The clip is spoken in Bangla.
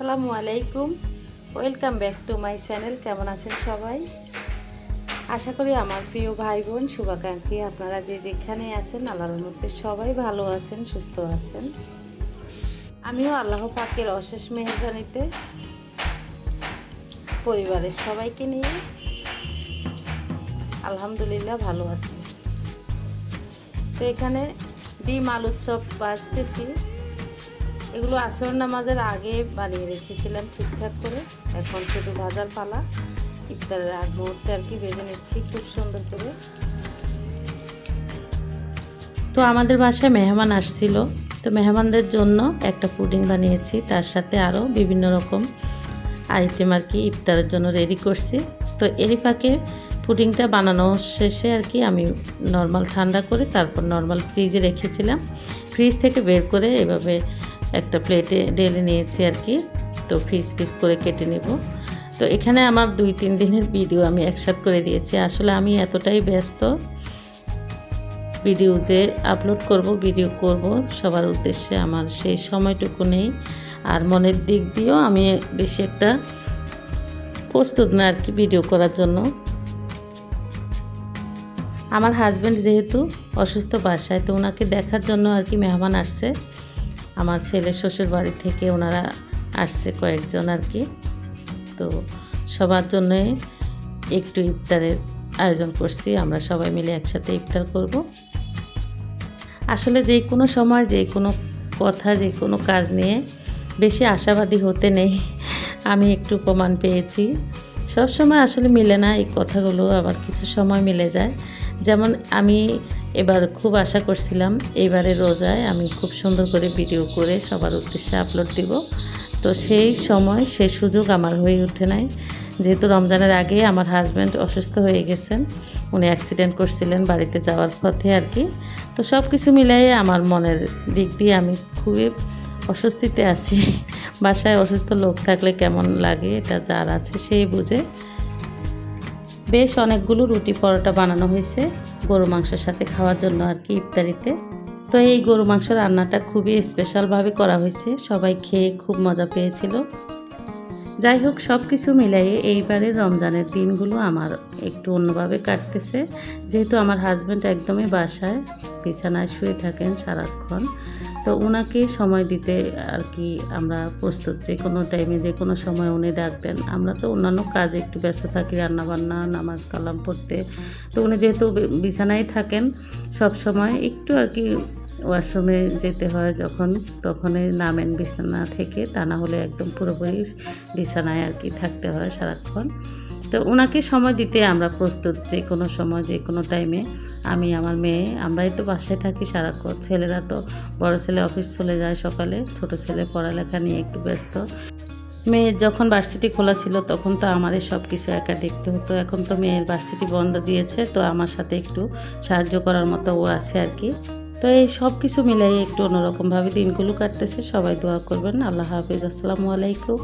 আসসালামু আলাইকুম, welcome back to my channel. কেমন আছেন সবাই? আশা করি আমার প্রিয় ভাই বোন শুভাকাঙ্ক্ষী আপনারা যে যেখানে আছেন আল্লাহর রহমতে সবাই ভালো আছেন, সুস্থ আছেন। আমিও আল্লাহ পাকের অশেষ মেহেরবানিতে পরিবারের সবাইকে নিয়ে আলহামদুলিল্লাহ ভালো আছি। তো এখানে ডিম আলুর চপ ভাজতেছি। এগুলো আসর নামাজের আগে বানিয়ে রেখেছিলাম ঠিকঠাক করে, এখন শুধু ভাজার পালা। ইফতারের আগ মুহূর্তে আর কি ভেজে নিচ্ছি খুব সুন্দর করে। তো আমাদের বাসায় মেহমান আসছিল, তো মেহমানদের জন্য একটা পুডিং বানিয়েছি, তার সাথে আরও বিভিন্ন রকম আইটেম আর কি ইফতারের জন্য রেডি করছি। তো এরই ফাঁকে পুডিংটা বানানো শেষে আর কি আমি নর্মাল ঠান্ডা করে তারপর নর্মাল ফ্রিজে রেখেছিলাম। ফ্রিজ থেকে বের করে এভাবে একটা প্লেটে ঢেলে নিয়েছি আর কি। তো পিস করে কেটে নেব। তো এখানে আমার 2-3 দিনের ভিডিও আমি একসাথে করে দিয়েছি। আসলে আমি এতটাই ব্যস্ত, ভিডিও যে আপলোড করব, ভিডিও করব সবার উদ্দেশ্যে আমার সেই সময়টুকু নেই। আর মনের দিক দিয়েও আমি বেশি একটা প্রস্তুত না আর কি ভিডিও করার জন্য। আমার হাজব্যান্ড যেহেতু অসুস্থ বাসায়, তো ওনাকে দেখার জন্য আর কি মেহমান আসছে। আমার ছেলের শ্বশুর বাড়ি থেকে ওনারা আসছে কয়েকজন আর কি। তো সবার জন্য একটু ইফতারের আয়োজন করছি, আমরা সবাই মিলে একসাথে ইফতার করব। আসলে যে কোনো সময় যে কোনো কথা যে কোনো কাজ নিয়ে বেশি আশাবাদী হতে নেই, আমি একটু প্রমাণ পেয়েছি। সব সময় আসলে মিলে না এই কথাগুলো, আবার কিছু সময় মিলে যায়। যেমন আমি এবার খুব আশা করছিলাম এইবারে রোজায় আমি খুব সুন্দর করে ভিডিও করে সবার উদ্দেশ্যে আপলোড দিব, তো সেই সময় সেই সুযোগ আমার হয়ে ওঠে নাই। যেহেতু রমজানের আগে আমার হাজব্যান্ড অসুস্থ হয়ে গেছেন, উনি অ্যাক্সিডেন্ট করছিলেন বাড়িতে যাওয়ার পথে আর কি। তো সব কিছু মিলাই আমার মনের দিক দিয়ে আমি খুবই অস্বস্তিতে আছি। বাসায় অসুস্থ লোক থাকলে কেমন লাগে এটা যার আছে সেই বুঝে। বেশ অনেকগুলো রুটি পরোটা বানানো হয়েছে গরু মাংসের সাথে খাওয়ার জন্য আর কি ইফতারিতে। তো এই গরু মাংস রান্নাটা খুবই স্পেশালভাবে করা হয়েছে, সবাই খেয়ে খুব মজা পেয়েছিল। যাই হোক, সব কিছু মিলাইয়ে এইবারের রমজানের দিনগুলো আমার একটু অন্যভাবে কাটতেছে। যেহেতু আমার হাজব্যান্ড একদমই বাসায় বিছানায় শুয়ে থাকেন সারাক্ষণ, তো ওনাকে সময় দিতে আর কি আমরা প্রস্তুত। যে কোনো টাইমে যে কোনো সময় উনি ডাক দেন। আমরা তো অন্যান্য কাজে একটু ব্যস্ত থাকি, রান্নাবান্না, নামাজ কালাম পড়তে। তো উনি যেহেতু বিছানায় থাকেন সব সময়, একটু আর কি ওয়াশরুমে যেতে হয় যখন, তখনই নামেন বিছানা থেকে, তা না হলে একদম পুরোপুরি বিছানায় আর কি থাকতে হয় সারাক্ষণ। তো ওনাকে সময় দিতে আমরা প্রস্তুত, যে কোনো সময় যে কোনো টাইমে। আমি আমার মেয়ে আমরাই তো বাসায় থাকি সারাক্ষণ। ছেলেরা তো, বড় ছেলে অফিস চলে যায় সকালে, ছোট ছেলে পড়ালেখা নিয়ে একটু ব্যস্ত। মেয়ের যখন ভার্সিটি খোলা ছিল তখন তো আমারই সব কিছু একা দেখতে হতো। এখন তো মেয়ের ভার্সিটি বন্ধ দিয়েছে, তো আমার সাথে একটু সাহায্য করার মতো ও আছে আর কি। তো এই সব কিছু মিলাই একটু অন্যরকমভাবে দিনগুলো কাটতেছে। সবাই দোয়া করবেন। আল্লাহ হাফেজ, আসসালামু আলাইকুম।